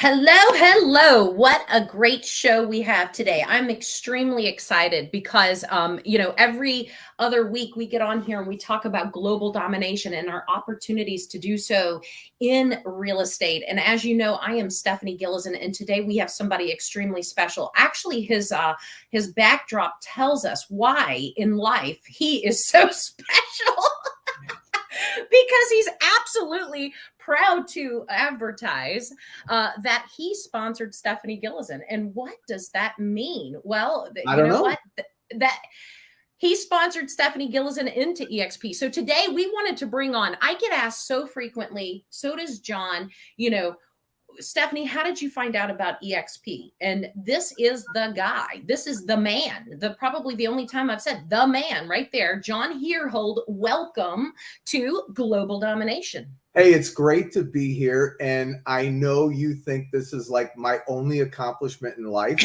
Hello. What a great show we have today. I'm extremely excited because, every other week we get on here and we talk about global domination and our opportunities to do so in real estate. And as you know, I am Stephanie Gilezan, and today we have somebody extremely special. Actually, his backdrop tells us why in life he is so special. Because he's absolutely proud to advertise that he sponsored Stephanie Gilezan. And what does that mean? Well, I don't know. what? That he sponsored Stephanie Gilezan into eXp. So today we wanted to bring on, I get asked so frequently, so does John, Stephanie, how did you find out about eXp? And this is the guy. This is the man. Probably the only time I've said the man right there. John Heerhold, welcome to Global Domination. Hey, it's great to be here. And I know you think this is like my only accomplishment in life.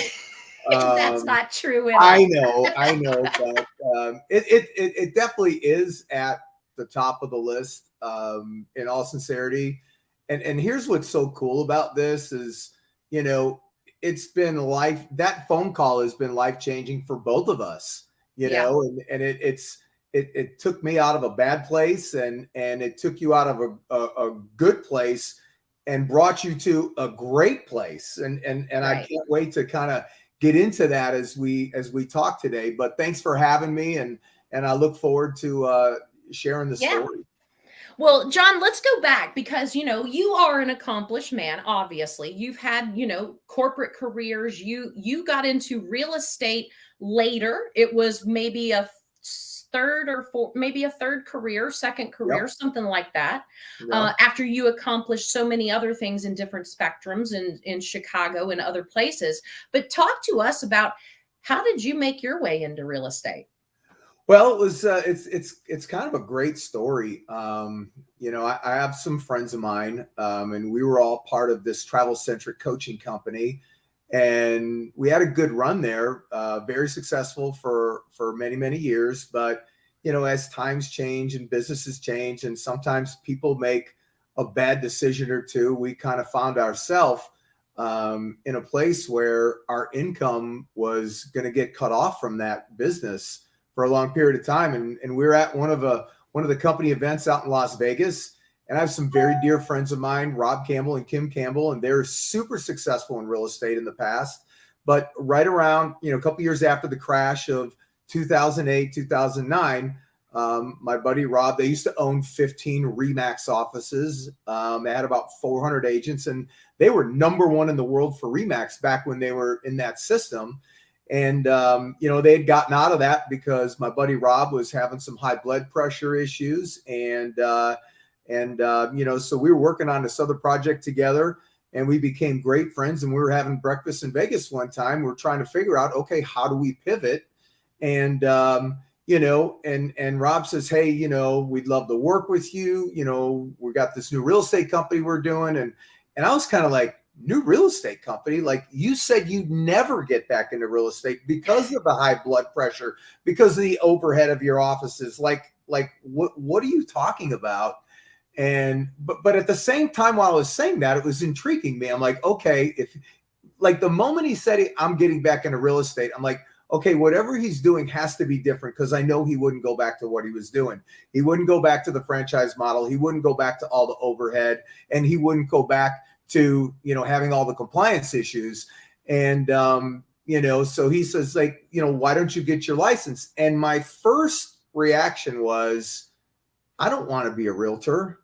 That's not true at all. I know, but it definitely is at the top of the list, in all sincerity. And here's what's so cool about this is, it's been that phone call has been life-changing for both of us, know, and it took me out of a bad place and it took you out of a good place and brought you to a great place. And right. I can't wait to kind of get into that as we talk today, but thanks for having me. And I look forward to sharing the story. Well, John, let's go back because, you are an accomplished man. Obviously, you've had, corporate careers. You got into real estate later. It was maybe a third career, second career, something like that. After you accomplished so many other things in different spectrums in Chicago and other places. But talk to us about, how did you make your way into real estate? Well, it was it's kind of a great story. I have some friends of mine, and we were all part of this travel-centric coaching company, and we had a good run there, very successful for many, many years. But as times change and businesses change, and sometimes people make a bad decision or two, we kind of found ourselves in a place where our income was going to get cut off from that business for a long period of time. And we were at one of the company events out in Las Vegas. And I have some very dear friends of mine, Rob Campbell and Kim Campbell, and they're super successful in real estate in the past. But right around, a couple years after the crash of 2008, 2009, my buddy Rob, they used to own 15 RE/MAX offices. They had about 400 agents, and they were number one in the world for RE/MAX back when they were in that system. And, they had gotten out of that because my buddy Rob was having some high blood pressure issues. And so we were working on this other project together, and we became great friends. And we were having breakfast in Vegas one time. We were trying to figure out, okay, how do we pivot? And, and Rob says, hey, we'd love to work with you. We got this new real estate company we're doing. And I was kind of like, new real estate company? Like, you said you'd never get back into real estate because of the high blood pressure, because of the overhead of your offices. Like what are you talking about? And but at the same time, while I was saying that, it was intriguing me. I'm like, okay, if like the moment he said I'm getting back into real estate, I'm like, okay, whatever he's doing has to be different, because I know he wouldn't go back to what he was doing. He wouldn't go back to the franchise model. He wouldn't go back to all the overhead, and he wouldn't go back to, having all the compliance issues. And, so he says, like, why don't you get your license? And my first reaction was, I don't want to be a realtor.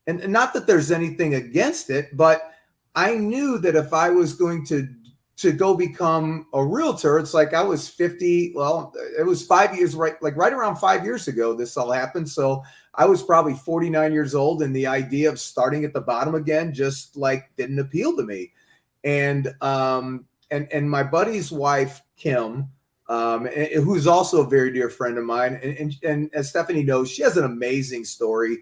And not that there's anything against it, but I knew that if I was going to go become a realtor, it's like I was 50. Well, it was 5 years, right around 5 years ago, this all happened. So I was probably 49 years old, and the idea of starting at the bottom again just like didn't appeal to me. And my buddy's wife, Kim, who's also a very dear friend of mine, and as Stephanie knows, she has an amazing story.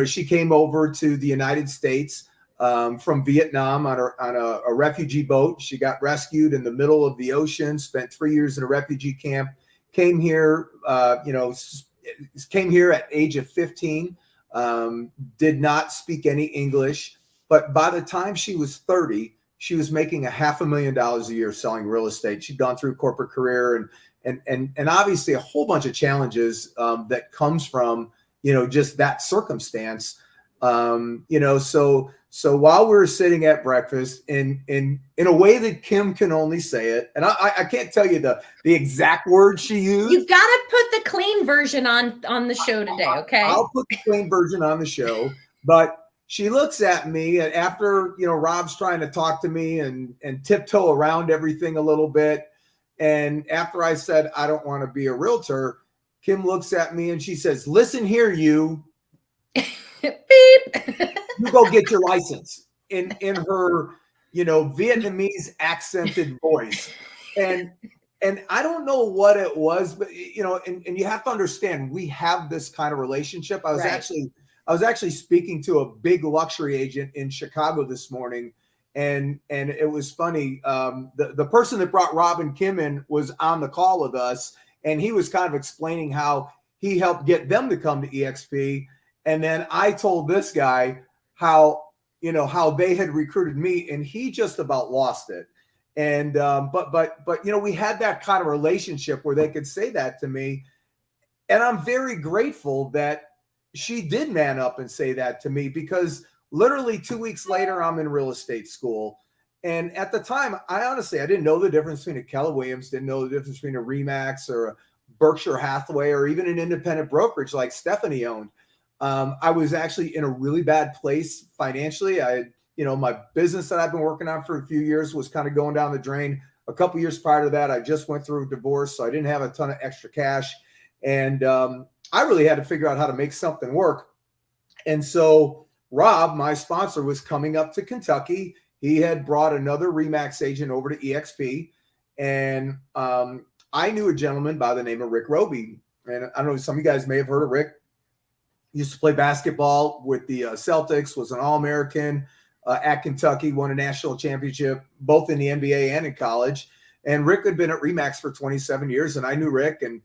She came over to the United States from Vietnam on a refugee boat. She got rescued in the middle of the ocean, spent 3 years in a refugee camp, came here, came here at age of 15, did not speak any English. But by the time she was 30, she was making $500,000 a year selling real estate. She'd gone through a corporate career and obviously a whole bunch of challenges that comes from, just that circumstance. So while we were sitting at breakfast in a way that Kim can only say it, and I can't tell you the exact words she used. You got to put the clean version on the show today, okay? I'll put the clean version on the show, but she looks at me and after, Rob's trying to talk to me and tiptoe around everything a little bit. And after I said, I don't want to be a realtor, Kim looks at me and she says, listen here, you. Beep. You go get your license in her, Vietnamese accented voice. And I don't know what it was, but and you have to understand, we have this kind of relationship. I was actually speaking to a big luxury agent in Chicago this morning, and it was funny. The person that brought Rob and Kim in was on the call with us, and he was kind of explaining how he helped get them to come to eXp. And then I told this guy how they had recruited me, and he just about lost it. And but we had that kind of relationship where they could say that to me, and I'm very grateful that she did man up and say that to me, because literally 2 weeks later I'm in real estate school. And at the time, I didn't know the difference between a Keller Williams, didn't know the difference between a Remax or a Berkshire Hathaway or even an independent brokerage like Stephanie owned. I was actually in a really bad place financially. I had, my business that I've been working on for a few years was kind of going down the drain. A couple years prior to that, I just went through a divorce, so I didn't have a ton of extra cash. And I really had to figure out how to make something work. And so Rob, my sponsor, was coming up to Kentucky. He had brought another Remax agent over to eXp. And I knew a gentleman by the name of Rick Roby. And I don't know, some of you guys may have heard of Rick. He used to play basketball with the Celtics, was an All-American at Kentucky, won a national championship, both in the NBA and in college. And Rick had been at Remax for 27 years. And I knew Rick, and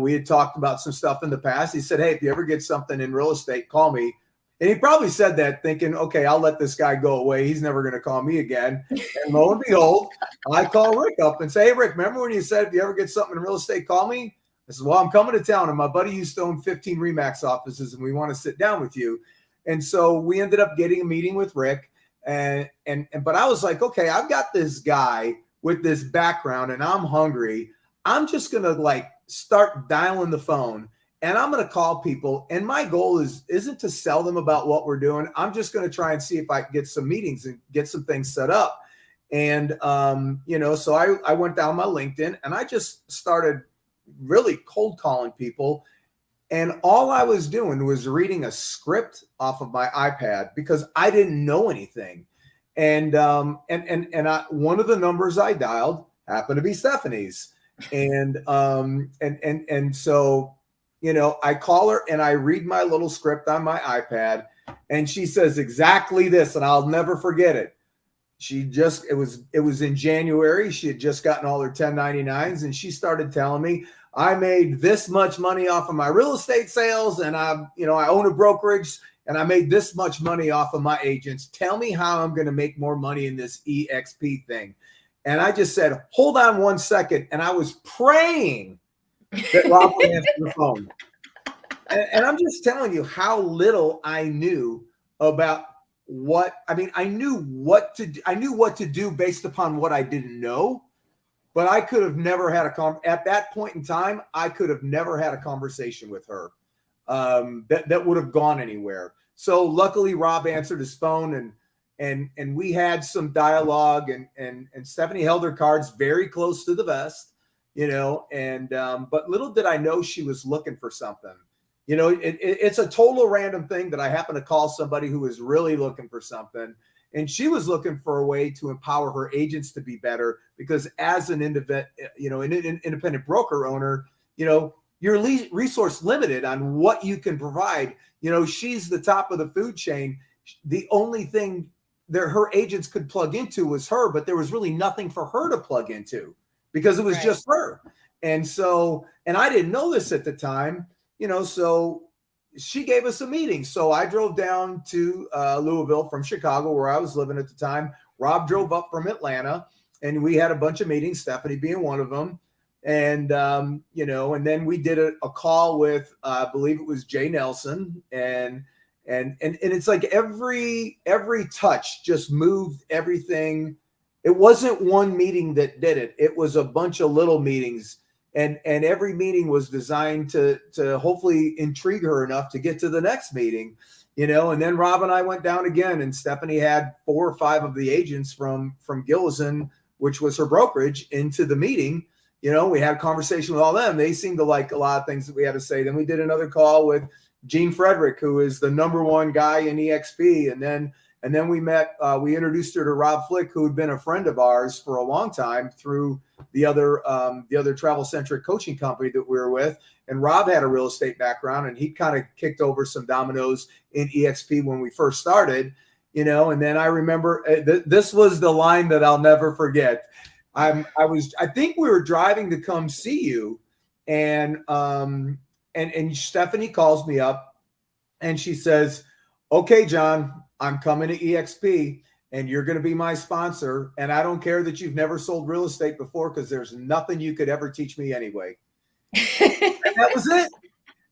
we had talked about some stuff in the past. He said, hey, if you ever get something in real estate, call me. And he probably said that thinking, okay, I'll let this guy go away. He's never going to call me again. And lo and behold, I call Rick up and say, hey, Rick, remember when you said if you ever get something in real estate, call me? I said, well, I'm coming to town, and my buddy used to own 15 Remax offices, and we want to sit down with you. And so we ended up getting a meeting with Rick. But I was like, okay, I've got this guy with this background, and I'm hungry. I'm just going to start dialing the phone, and I'm going to call people. And my goal isn't to sell them about what we're doing. I'm just going to try and see if I can get some meetings and get some things set up. And, so I went down my LinkedIn, and I just started really cold calling people. And all I was doing was reading a script off of my iPad because I didn't know anything. And one of the numbers I dialed happened to be Stephanie's. And so, I call her and I read my little script on my iPad, and she says exactly this, and I'll never forget it. It was in January. She had just gotten all her 1099s, and she started telling me, I made this much money off of my real estate sales, and I own a brokerage, and I made this much money off of my agents. Tell me how I'm going to make more money in this eXp thing. And I just said, hold on 1 second. And I was praying that Rob would answer the phone. And I'm just telling you how little I knew about I knew what to do based upon what I didn't know. But I could have never had at that point in time, I could have never had a conversation with her that would have gone anywhere. So luckily, Rob answered his phone, and we had some dialogue, and Stephanie held her cards very close to the vest, but little did I know she was looking for something. It's a total random thing that I happened to call somebody who was really looking for something. And she was looking for a way to empower her agents to be better, because as an independent broker owner, you're resource limited on what you can provide. She's the top of the food chain. The only thing that her agents could plug into was her, but there was really nothing for her to plug into because it was just her. And so, and I didn't know this at the time, so she gave us a meeting. So I drove down to Louisville from Chicago, where I was living at the time. Rob drove up from Atlanta, and we had a bunch of meetings, Stephanie being one of them. And, and then we did a call with, I believe it was Jay Nelson, and it's like every touch just moved everything. It wasn't one meeting that did it. It was a bunch of little meetings, and every meeting was designed to hopefully intrigue her enough to get to the next meeting, and then Rob and I went down again, and Stephanie had 4 or 5 of the agents from Gilezan, which was her brokerage, into the meeting. We had a conversation with all them. They seemed to like a lot of things that we had to say. Then we did another call with Gene Frederick, who is the #1 guy in eXp. And then we met, we introduced her to Rob Flick, who had been a friend of ours for a long time through the other travel-centric coaching company that we were with. And Rob had a real estate background, and he kind of kicked over some dominoes in eXp when we first started, and then I remember this was the line that I'll never forget. I think we were driving to come see you, and Stephanie calls me up, and she says, "Okay, John, I'm coming to eXp, and you're going to be my sponsor. And I don't care that you've never sold real estate before, because there's nothing you could ever teach me anyway." And that was it.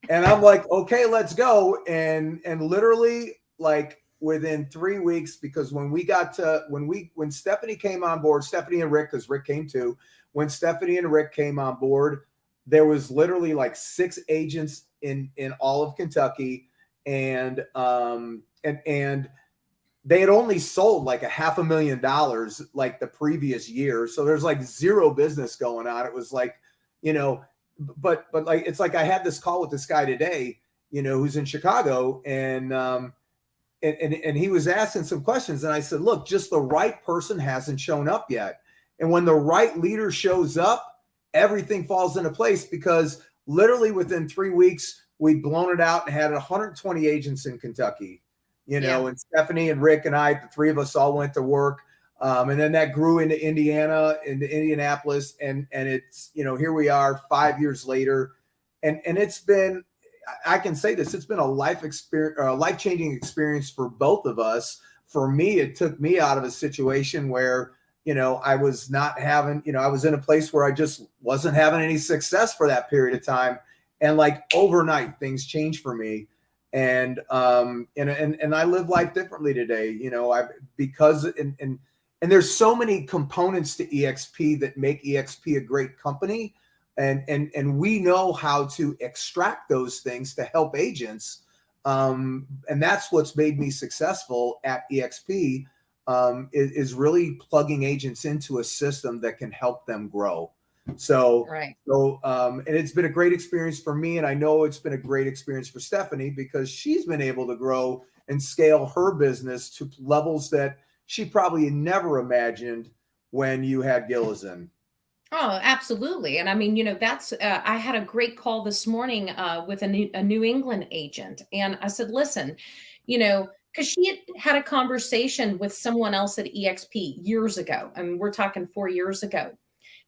And I'm like, "Okay, let's go." And literally, like, within 3 weeks, because when Stephanie came on board, Stephanie and Rick, because Rick came too, when Stephanie and Rick came on board, there was literally like 6 agents in all of Kentucky, and they had only sold like $500,000 like the previous year. So there's like zero business going on. It was like, but like, it's like I had this call with this guy today, who's in Chicago, and he was asking some questions, and I said, "Look, just the right person hasn't shown up yet. And when the right leader shows up, everything falls into place," because literally within 3 weeks, we'd blown it out and had 120 agents in Kentucky, and Stephanie and Rick and I, the 3 of us, all went to work. And then that grew into Indiana, into Indianapolis. And it's, here we are 5 years later. And it's been, I can say this, it's been a life-changing experience for both of us. For me, it took me out of a situation where, I was not having, I was in a place where I just wasn't having any success for that period of time. And like overnight, things changed for me. And I live life differently today, and there's so many components to eXp that make eXp a great company. And we know how to extract those things to help agents. And that's what's made me successful at eXp, is really plugging agents into a system that can help them grow. So, right. And it's been a great experience for me. And I know it's been a great experience for Stephanie, because she's been able to grow and scale her business to levels that she probably never imagined when you had Gilezan. Oh, absolutely. And I mean, that's, I had a great call this morning with a New England agent. And I said, "Listen, because she had a conversation with someone else at eXp years ago. I mean, we're talking 4 years ago.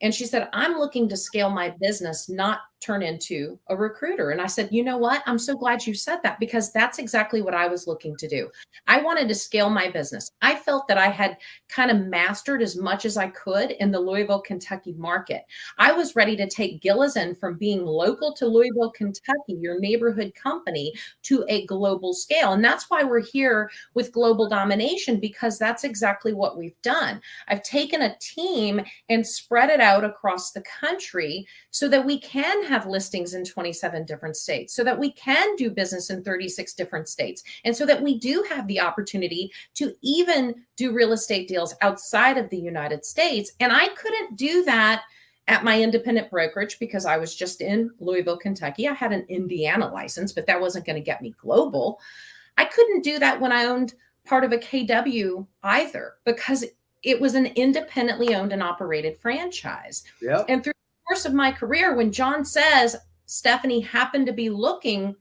And she said, "I'm looking to scale my business, not turn into a recruiter." And I said, "You know what? I'm so glad you said that, because that's exactly what I was looking to do. I wanted to scale my business. I felt that I had kind of mastered as much as I could in the Louisville, Kentucky market. I was ready to take Gilezan from being local to Louisville, Kentucky, your neighborhood company, to a global scale. And that's why we're here with Global Domination, because that's exactly what we've done. I've taken a team and spread it out across the country so that we can have listings in 27 different states, so that we can do business in 36 different states, and so that we do have the opportunity to even do real estate deals outside of the United States. And I couldn't do that at my independent brokerage because I was just in Louisville, Kentucky. I had an Indiana license, but that wasn't going to get me global. I couldn't do that when I owned part of a KW either, because it was an independently owned and operated franchise. Yep. And through the course of my career, when John says Stephanie happened to be looking,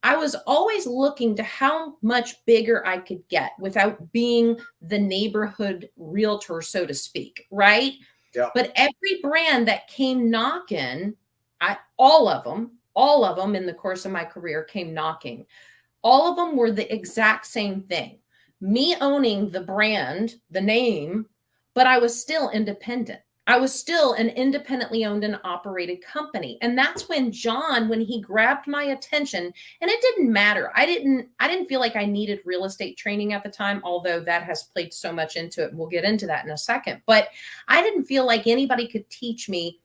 I was always looking to how much bigger I could get without being the neighborhood realtor, so to speak, right? Yep. But every brand that came knocking, all of them in the course of my career came knocking. All of them were the exact same thing. me owning the brand, the name, but I was still independent. I was still an independently owned and operated company. And that's when John, when he grabbed my attention, and it didn't matter. I didn't feel like I needed real estate training at the time, although that has played so much into it. We'll get into that in a second. But I didn't feel like anybody could teach me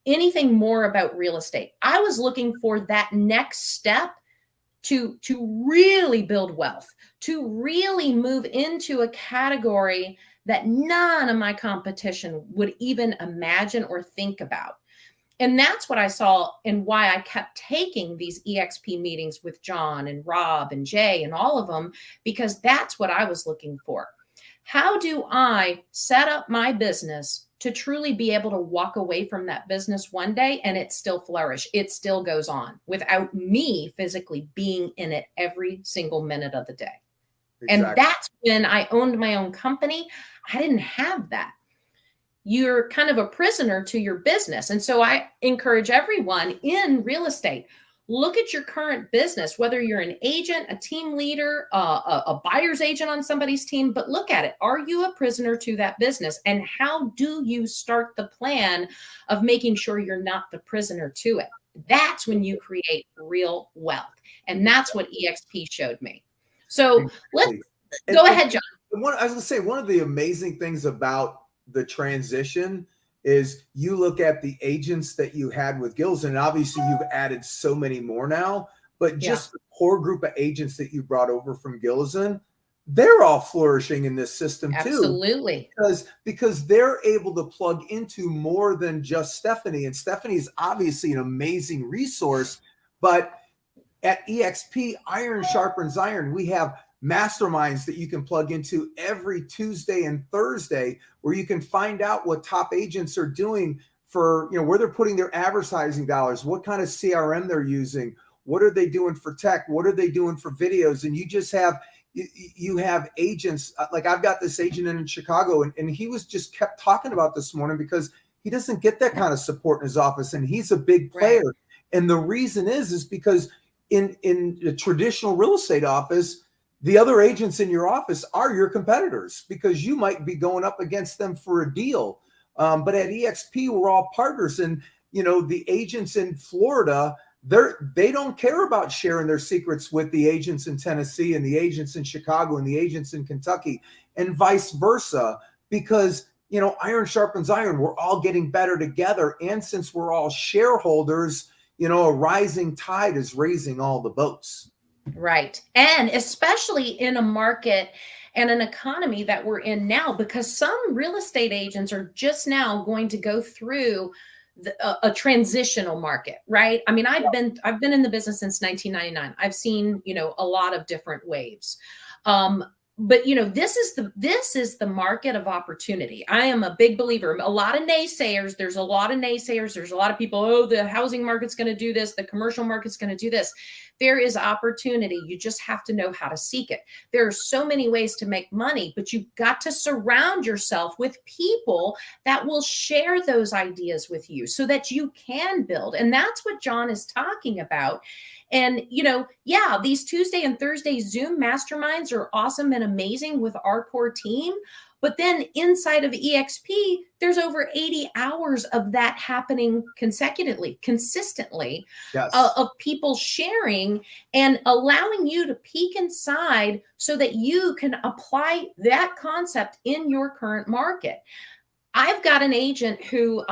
anything more about real estate. I was looking for that next step to really build wealth, to really move into a category that none of my competition would even imagine or think about. And that's what I saw and why I kept taking these eXp meetings with John and Rob and Jay and all of them, because that's what I was looking for. How do I set up my business to truly be able to walk away from that business one day and it still flourish? It still goes on without me physically being in it every single minute of the day. Exactly. And that's when I owned my own company. I didn't have that. You're kind of a prisoner to your business. And so I encourage everyone in real estate, look at your current business, whether you're an agent, a team leader, a buyer's agent on somebody's team, but look at it. Are you a prisoner to that business? And how do you start the plan of making sure you're not the prisoner to it? That's when you create real wealth. And that's what eXp showed me. So let's go ahead, John. I was going to say, one of the amazing things about the transition is you look at the agents that you had with Gilezan, and obviously you've added so many more now, but just the core group of agents that you brought over from Gilezan, they're all flourishing in this system too. Absolutely. Because they're able to plug into more than just Stephanie. And Stephanie is obviously an amazing resource, but at eXp, iron sharpens iron. We have masterminds that you can plug into every Tuesday and Thursday, where you can find out what top agents are doing for, where they're putting their advertising dollars, what kind of CRM they're using, what are they doing for tech, what are they doing for videos. And you have agents, like I've got this agent in Chicago, and he was just kept talking about this morning because he doesn't get that kind of support in his office, and he's a big player. Right. And the reason is because in a traditional real estate office, the other agents in your office are your competitors because you might be going up against them for a deal. But at eXp, we're all partners. And, the agents in Florida, they don't care about sharing their secrets with the agents in Tennessee and the agents in Chicago and the agents in Kentucky and vice versa, because, iron sharpens iron. We're all getting better together. And since we're all shareholders, a rising tide is raising all the boats. Right. And especially in a market and an economy that we're in now, because some real estate agents are just now going to go through a transitional market, right? I mean, I've been in the business since 1999. I've seen, a lot of different waves. But this is the market of opportunity. I am a big believer. A lot of naysayers. There's a lot of naysayers. There's a lot of people, oh, the housing market's going to do this. The commercial market's going to do this. There is opportunity. You just have to know how to seek it. There are so many ways to make money, but you've got to surround yourself with people that will share those ideas with you so that you can build. And that's what John is talking about. And, these Tuesday and Thursday Zoom masterminds are awesome and amazing with our core team. But then inside of eXp, there's over 80 hours of that happening consistently, yes. Of people sharing and allowing you to peek inside so that you can apply that concept in your current market. I've got an agent who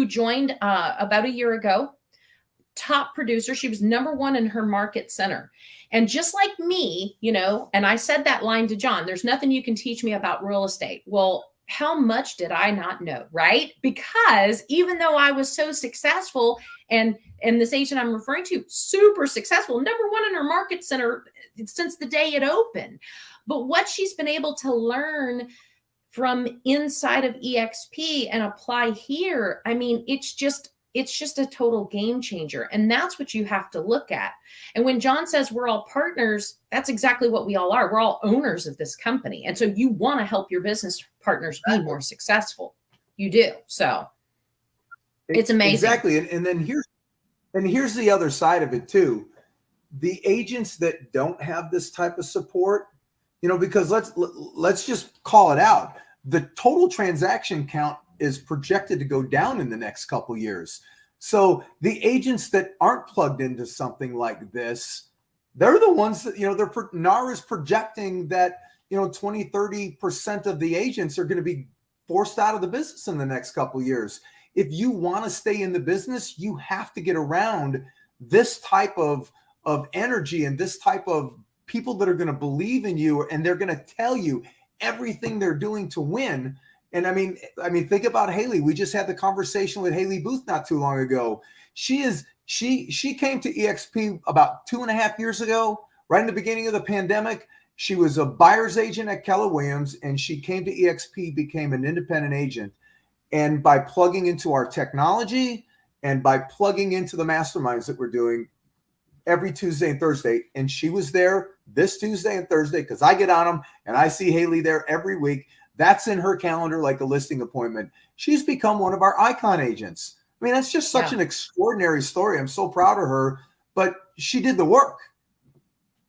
joined about a year ago. Top producer. She was #1 in her market center. And just like me, and I said that line to John, there's nothing you can teach me about real estate. Well, how much did I not know, right? Because even though I was so successful, and this agent I'm referring to, super successful, #1 in her market center since the day it opened. But what she's been able to learn from inside of eXp and apply here, I mean, it's just a total game changer. And that's what you have to look at. And when John says we're all partners, that's exactly what we all are. We're all owners of this company. And so you want to help your business partners be more successful. You do. So it's amazing. Exactly. And then here's the other side of it too. The agents that don't have this type of support, because let's just call it out. The total transaction count is projected to go down in the next couple of years. So the agents that aren't plugged into something like this, they're the ones that, NAR is projecting that, 20, 30% of the agents are going to be forced out of the business in the next couple of years. If you want to stay in the business, you have to get around this type of energy and this type of people that are going to believe in you, and they're going to tell you everything they're doing to win. And I mean, think about Haley. We just had the conversation with Haley Booth not too long ago. She came to eXp about 2.5 years ago, right in the beginning of the pandemic. She was a buyer's agent at Keller Williams, and she came to eXp, became an independent agent. And by plugging into our technology and by plugging into the masterminds that we're doing every Tuesday and Thursday, and she was there this Tuesday and Thursday because I get on them and I see Haley there every week. That's in her calendar like a listing appointment. She's become one of our icon agents. I mean, that's just such an extraordinary story. I'm so proud of her, but she did the work.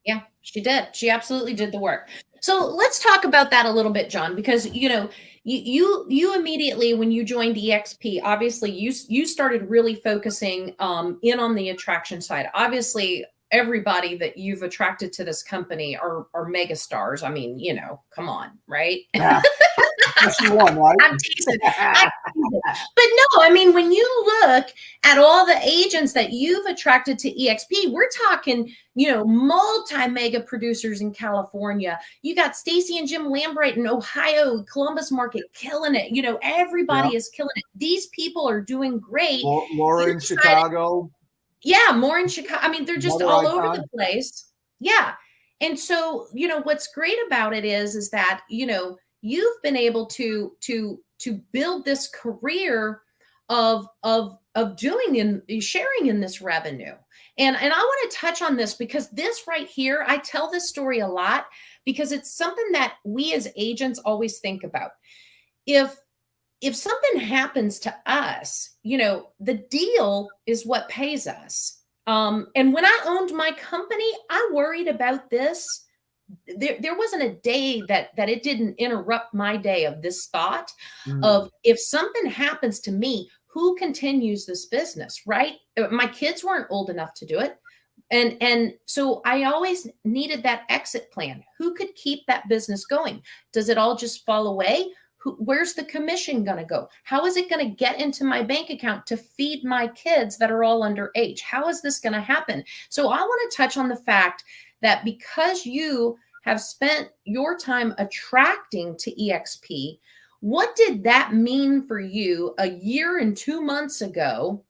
Yeah, she did. She absolutely did the work. So let's talk about that a little bit, John, because, you immediately, when you joined eXp, obviously you started really focusing in on the attraction side. Obviously, everybody that you've attracted to this company are mega stars. I mean, come on, right? Yeah. One, right? I'm teasing. But no, I mean, when you look at all the agents that you've attracted to eXp, we're talking, multi-mega producers in California. You got Stacy and Jim Lambright in Ohio, Columbus market, killing it. Everybody is killing it. These people are doing great. Laura in Chicago. Yeah, more in Chicago. I mean, they're just all over the place. Yeah. And so, what's great about it is that, you've been able to build this career of doing and sharing in this revenue. And I want to touch on this because this right here, I tell this story a lot because it's something that we as agents always think about. If something happens to us, the deal is what pays us. And when I owned my company, I worried about this. There wasn't a day that it didn't interrupt my day of this thought of, if something happens to me, who continues this business, right? My kids weren't old enough to do it. And so I always needed that exit plan. Who could keep that business going? Does it all just fall away? Where's the commission going to go? How is it going to get into my bank account to feed my kids that are all underage? How is this going to happen? So I want to touch on the fact that because you have spent your time attracting to eXp, what did that mean for you a year and 2 months ago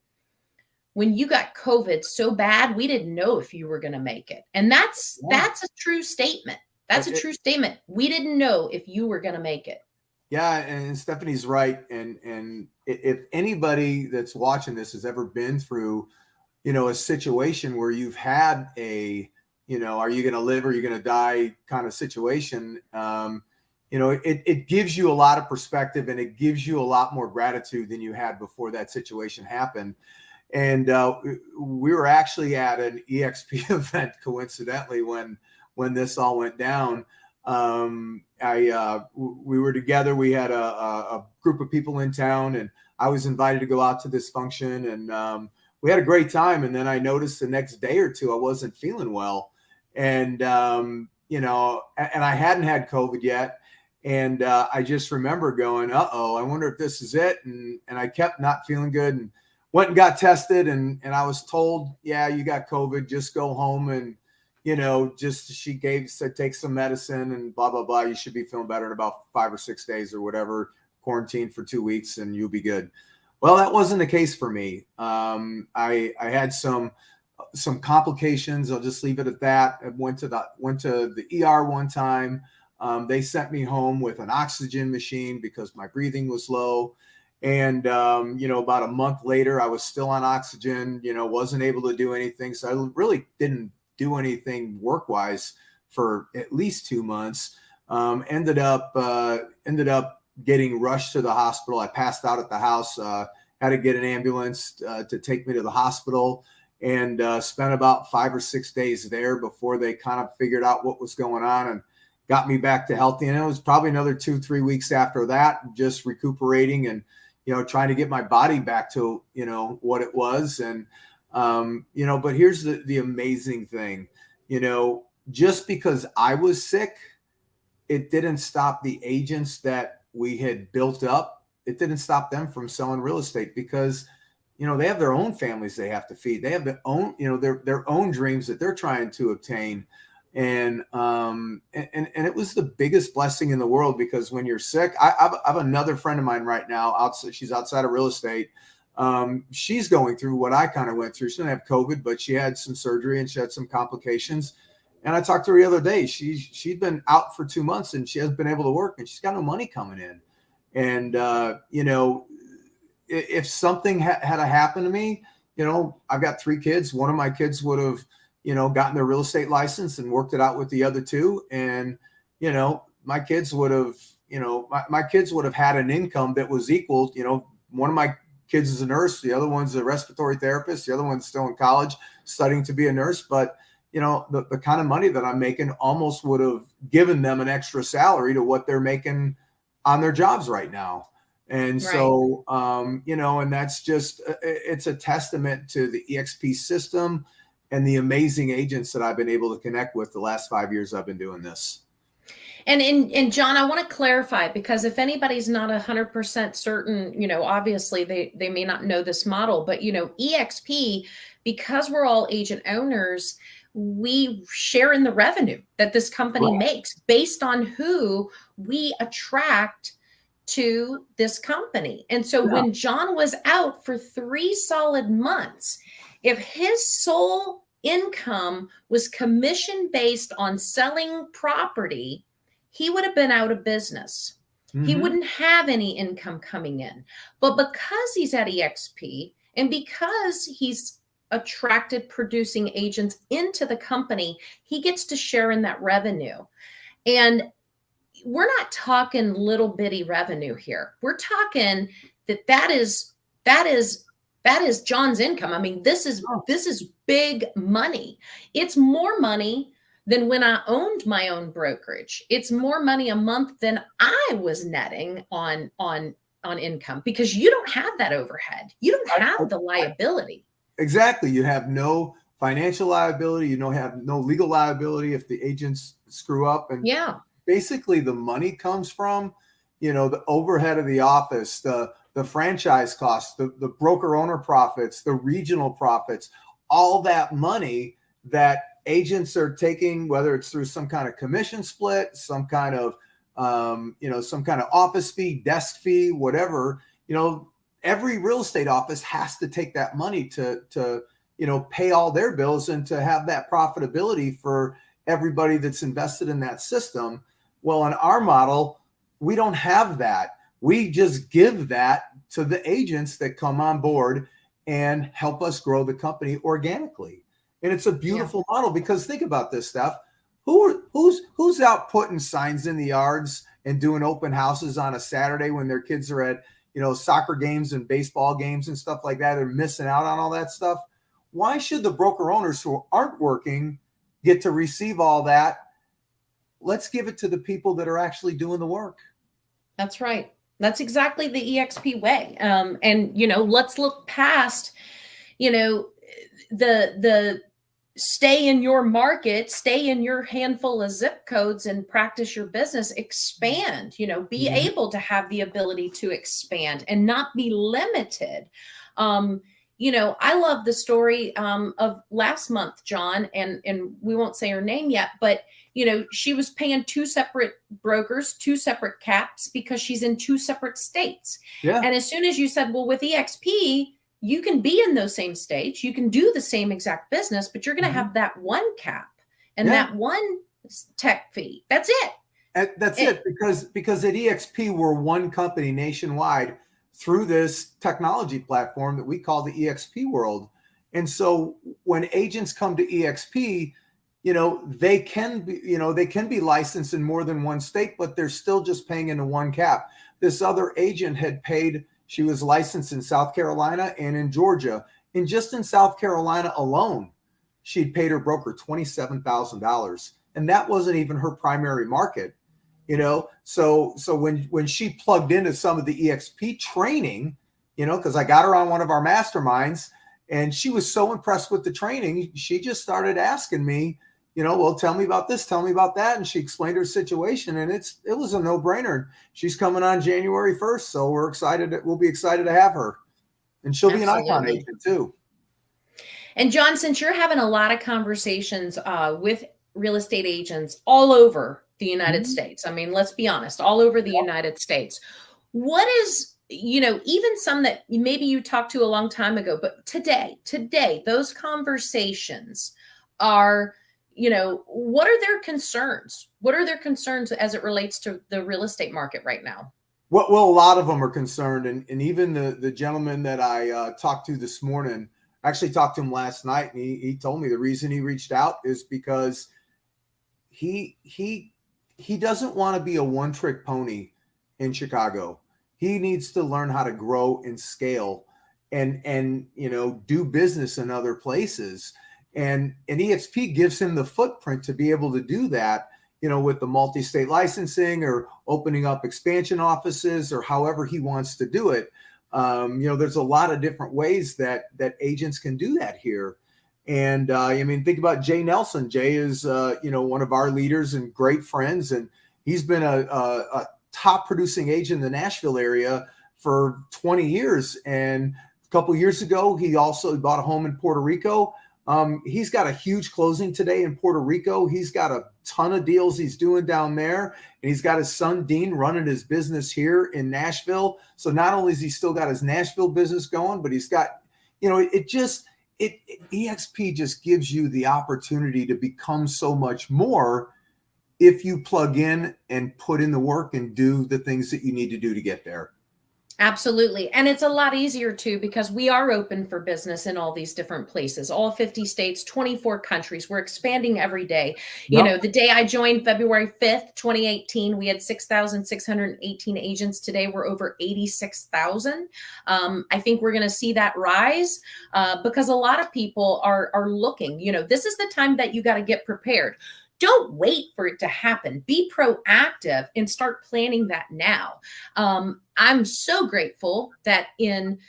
when you got COVID so bad, we didn't know if you were going to make it? And that's a true statement. That's a true statement. We didn't know if you were going to make it. Yeah, and Stephanie's right. And if anybody that's watching this has ever been through, a situation where you've had a, are you going to live or are you going to die kind of situation, it gives you a lot of perspective and it gives you a lot more gratitude than you had before that situation happened. And we were actually at an eXp event coincidentally when this all went down. We were together. We had a group of people in town, and I was invited to go out to this function, and we had a great time. And then I noticed the next day or two I wasn't feeling well, and and I hadn't had COVID yet, and I just remember going, I wonder if this is it, and I kept not feeling good, and went and got tested, and I was told, yeah, you got COVID, just go home and she said, take some medicine and blah, blah, blah. You should be feeling better in about 5 or 6 days or whatever, quarantine for 2 weeks and you'll be good. Well, that wasn't the case for me. I had some complications. I'll just leave it at that. I went to the ER one time. They sent me home with an oxygen machine because my breathing was low. And, about a month later, I was still on oxygen, wasn't able to do anything. So I really didn't do anything work-wise for at least 2 months. Ended up getting rushed to the hospital. I passed out at the house, had to get an ambulance to take me to the hospital, and spent about 5 or 6 days there before they kind of figured out what was going on. And got me back to healthy. And it was probably another 2-3 weeks after that, just recuperating and, trying to get my body back to, what it was. And, but here's the amazing thing, just because I was sick, it didn't stop the agents that we had built up. It didn't stop them from selling real estate because, they have their own families they have to feed. They have their own, their own dreams that they're trying to obtain. And it was the biggest blessing in the world, because when you're sick, I have another friend of mine right now, she's outside of real estate. She's going through what I kind of went through. She didn't have COVID, but she had some surgery and she had some complications. And I talked to her the other day. She'd been out for 2 months and she hasn't been able to work, and she's got no money coming in. And, if something had happened to me, I've got 3 kids. One of my kids would have, gotten their real estate license and worked it out with the other 2. And, my kids would have, my kids would have had an income that was equal. One of my kids is a nurse. The other one's a respiratory therapist. The other one's still in college studying to be a nurse. But, the kind of money that I'm making almost would have given them an extra salary to what they're making on their jobs right now. And so, and that's just, it's a testament to the eXp system and the amazing agents that I've been able to connect with the last 5 years I've been doing this. And John, I want to clarify, because if anybody's not 100% certain, obviously they may not know this model, but, eXp, because we're all agent owners, we share in the revenue that this company makes based on who we attract to this company. And so when John was out for 3 solid months, if his sole income was commission based on selling property, he would have been out of business. He wouldn't have any income coming in. But because he's at eXp and because he's attracted producing agents into the company, he gets to share in that revenue. And we're not talking little bitty revenue here. We're talking that is John's income. I mean, this is big money. It's more money than when I owned my own brokerage. It's more money a month than I was netting on income, because you don't have that overhead. You don't have the liability. Exactly. You have no financial liability. You don't have no legal liability if the agents screw up. And basically the money comes from, the overhead of the office, the franchise costs, the broker owner profits, the regional profits, all that money that agents are taking, whether it's through some kind of commission split, some kind of, some kind of office fee, desk fee, whatever, every real estate office has to take that money to pay all their bills and to have that profitability for everybody that's invested in that system. Well, in our model, we don't have that. We just give that to the agents that come on board and help us grow the company organically. And it's a beautiful model, because think about this, Steph. Who's out putting signs in the yards and doing open houses on a Saturday when their kids are at, soccer games and baseball games and stuff like that? They're missing out on all that stuff. Why should the broker owners who aren't working get to receive all that? Let's give it to the people that are actually doing the work. That's right. That's exactly the eXp way. And, let's look past, the stay in your market, stay in your handful of zip codes and practice your business, expand, be able to have the ability to expand and not be limited. I love the story of last month, John, and we won't say her name yet, but she was paying 2 separate brokers, 2 separate caps, because she's in 2 separate states. Yeah. And as soon as you said, well, with eXp, you can be in those same states, you can do the same exact business, but you're going to have that one cap and that one tech fee. That's it. That's it. Because at eXp, we're one company nationwide through this technology platform that we call the eXp world. And so when agents come to eXp, they can be licensed in more than one state, but they're still just paying into one cap. This other agent had paid, she was licensed in South Carolina and in Georgia. And just in South Carolina alone, she'd paid her broker $27,000. and that wasn't even her primary market. So when she plugged into some of the eXp training, because I got her on one of our masterminds, and she was so impressed with the training, she just started asking me, well, tell me about this, tell me about that. And she explained her situation, and it was a no-brainer. She's coming on January 1st. So we'll be excited to have her. And she'll be an icon agent too. And John, since you're having a lot of conversations with real estate agents all over the United States, I mean, let's be honest, all over the United States, what is, even some that maybe you talked to a long time ago, but today, those conversations are, what are their concerns? What are their concerns as it relates to the real estate market right now? Well, a lot of them are concerned. And even the gentleman that I talked to this morning, I actually talked to him last night, and he told me the reason he reached out is because he doesn't want to be a one-trick pony in Chicago. He needs to learn how to grow and scale and do business in other places. And eXp gives him the footprint to be able to do that, with the multi-state licensing or opening up expansion offices or however he wants to do it. There's a lot of different ways that agents can do that here. And think about Jay Nelson. Jay is, one of our leaders and great friends. And he's been a top producing agent in the Nashville area for 20 years. And a couple of years ago, he also bought a home in Puerto Rico. He's got a huge closing today in Puerto Rico. He's got a ton of deals he's doing down there. And he's got his son, Dean, running his business here in Nashville. So not only has he still got his Nashville business going, but he's got, eXp just gives you the opportunity to become so much more if you plug in and put in the work and do the things that you need to do to get there. Absolutely. And it's a lot easier too, because we are open for business in all these different places, all 50 states, 24 countries. We're expanding every day. Yep. The day I joined, February 5th, 2018, we had 6,618 agents. Today, we're over 86,000. I think we're going to see that rise because a lot of people are looking, this is the time that you got to get prepared. Don't wait for it to happen. Be proactive and start planning that now. I'm so grateful that in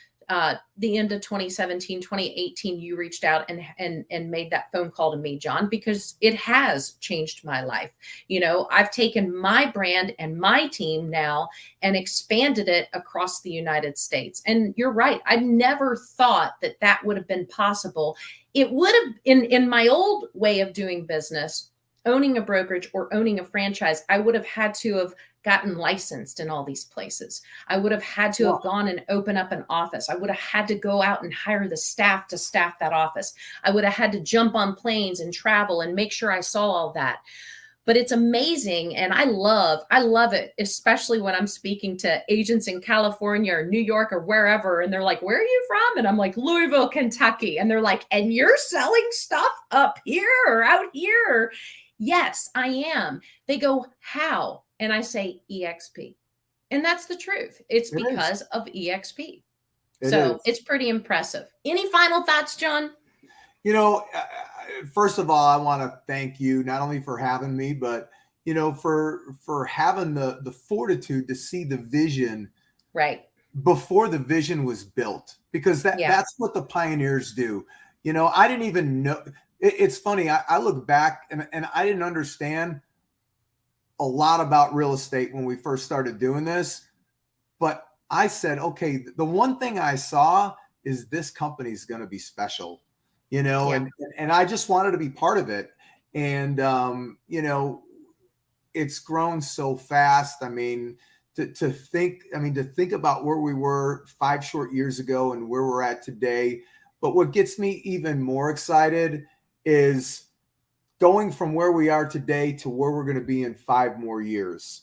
the end of 2017, 2018, you reached out and made that phone call to me, John, because it has changed my life. I've taken my brand and my team now and expanded it across the United States. And you're right. I never thought that would have been possible. It would have, in my old way of doing business, owning a brokerage or owning a franchise, I would have had to have gotten licensed in all these places. I would have had to have gone and open up an office. I would have had to go out and hire the staff to staff that office. I would have had to jump on planes and travel and make sure I saw all that. But it's amazing. And I love it, especially when I'm speaking to agents in California or New York or wherever. And they're like, where are you from? And I'm like, Louisville, Kentucky. And they're like, and you're selling stuff up here or out here? Yes, I am. They go, how? And I say eXp. And that's the truth. It's because of eXp. So it's pretty impressive. Any final thoughts, John? First of all, I want to thank you not only for having me, but, for having the fortitude to see the vision right before the vision was built, because that's what the pioneers do. I didn't even know. It's funny. I look back and I didn't understand a lot about real estate when we first started doing this, but I said, okay, the one thing I saw is this company's going to be special, and I just wanted to be part of it. And, it's grown so fast. I mean, to think about where we were 5 short years ago and where we're at today. But what gets me even more excited is going from where we are today to where we're going to be in 5 more years,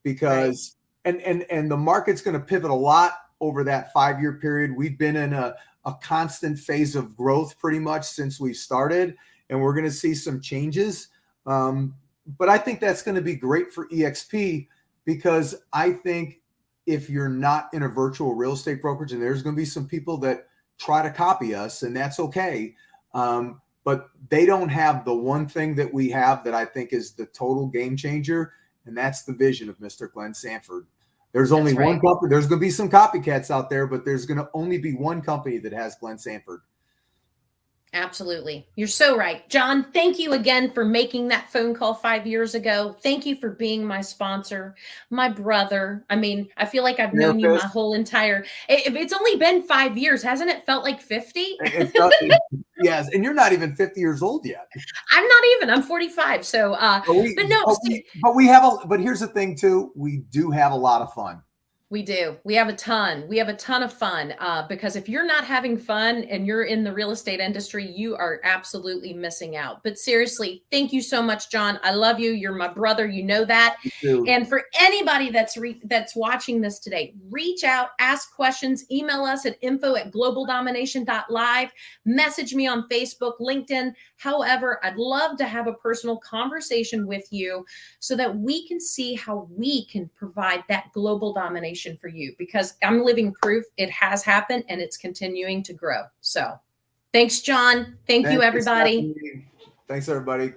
because and the market's going to pivot a lot over that 5-year period. We've been in a constant phase of growth pretty much since we started, and we're going to see some changes. But I think that's going to be great for eXp, because I think if you're not in a virtual real estate brokerage, and there's going to be some people that try to copy us, and that's okay. but they don't have the one thing that we have that I think is the total game changer, and that's the vision of Mr. Glenn Sanford. There's only one company. There's going to be some copycats out there, but there's going to only be one company that has Glenn Sanford. Absolutely. You're so right. John, thank you again for making that phone call 5 years ago. Thank you for being my sponsor, my brother. I mean, I feel like I've known you my whole entire, it's only been 5 years. Hasn't it felt like 50? Yes. And you're not even 50 years old yet. I'm not even, I'm 45. So, but here's the thing too. We do have a lot of fun. We do. We have a ton. We have a ton of fun because if you're not having fun and you're in the real estate industry, you are absolutely missing out. But seriously, thank you so much, John. I love you. You're my brother. You know that. And for anybody that's watching this today, reach out, ask questions, email us at info@globaldomination.live, message me on Facebook, LinkedIn. However, I'd love to have a personal conversation with you so that we can see how we can provide that global domination for you, because I'm living proof it has happened and it's continuing to grow. So thanks, John. Thank you, everybody. Thanks, everybody.